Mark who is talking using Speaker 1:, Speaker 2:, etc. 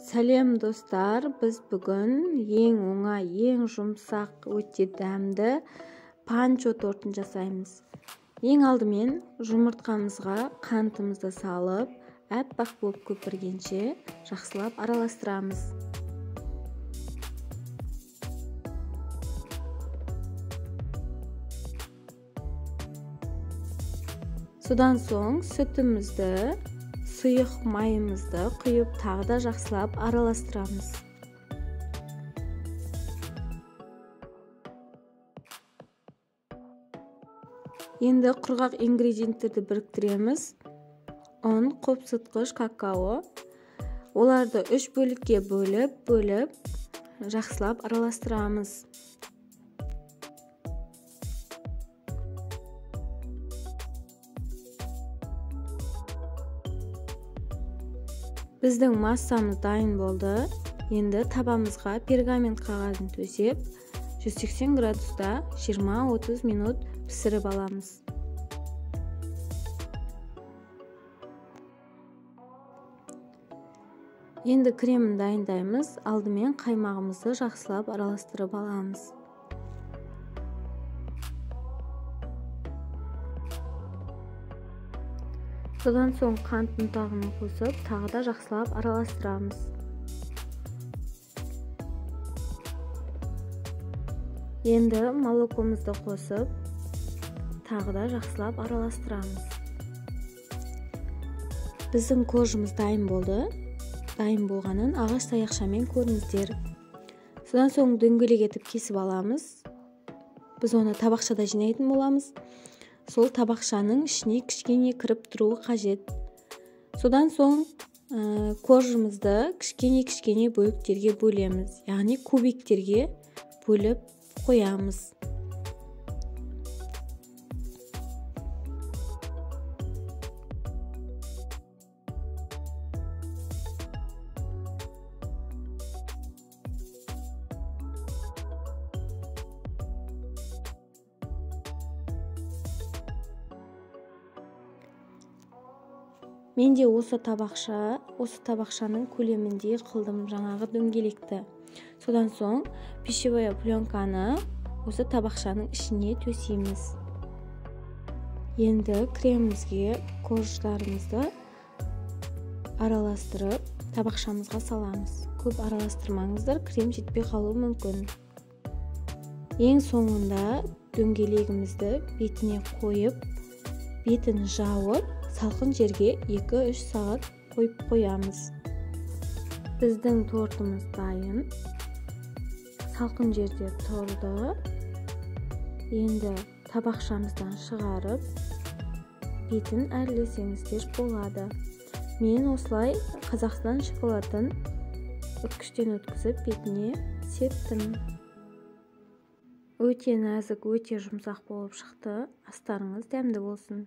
Speaker 1: Сәлем достар, біз бүгін ең оңай, ең жұмсақ, өте дәмді панчо тортын жасаймыз. Ең алдымен жұмыртқамызға қантымызды салып, әппақ болып көпіргенше жақсылап араластырамыз. Содан соң сүтімізді, сұйық майымызды құйып тағы да жақсылап араластырамыз. Енді құрғақ ингредиенттерді біріктіреміз. ұн, қопсытқыш, какао. Оларды 3 бөлікке бөліп жақсылап араластырамыз. Біздің массамыз дайын болды. Енді табамызға пергамент қағазын төсеп, 180 градуста 20-30 минут пісіріп аламыз. Енді кремін дайындаймыз. Алдымен қаймағымызды жақсылап араластырып аламыз. Содан соң қант ұнтағын қосып, тағы да жақсылап араластырамыз. Енді молокомызды қосып, тағы да жақсылап араластырамыз. Біздің коржымыз дайын болды. Дайын болғанын ағаш таяқшамен көріңіздер. Содан соң дөңгелек етіп кесіп аламыз. Біз оны табақшада жинайтын боламыз. Сол табақшаның ішіне кішкене кіріп тұруы қажет. Содан соң коржымызды кішкене бөліктерге бөлеміз. Яғни кубиктерге бөліп қоямыз. Мен де осы табақшаның көлемінде қылдым жаңағы дөңгелекті. Содан соң пищевая пленканы осы табақшаның ішіне төсейміз. Енді кремімізге корждарымызды араластырып, табақшамызға саламыз. Көп араластырмаңыздар, крем жетпей қалуы мүмкін. Ең соңында дөңгелегімізді бетіне қойып, бетін жауып, салқын жерге 2-3 сағат қойып қоямыз. Біздің тортымыз дайын. Салқын жерде тұрды. Енді табақшамыздан шығарып, бетін әрлесеңіздер болады. Мен осылай Қазақстан шоколадын үткіштен өткізіп, бетіне септім. Өте нәзік, өте жұмсақ болып шықты. Астарыңыз дәмді болсын.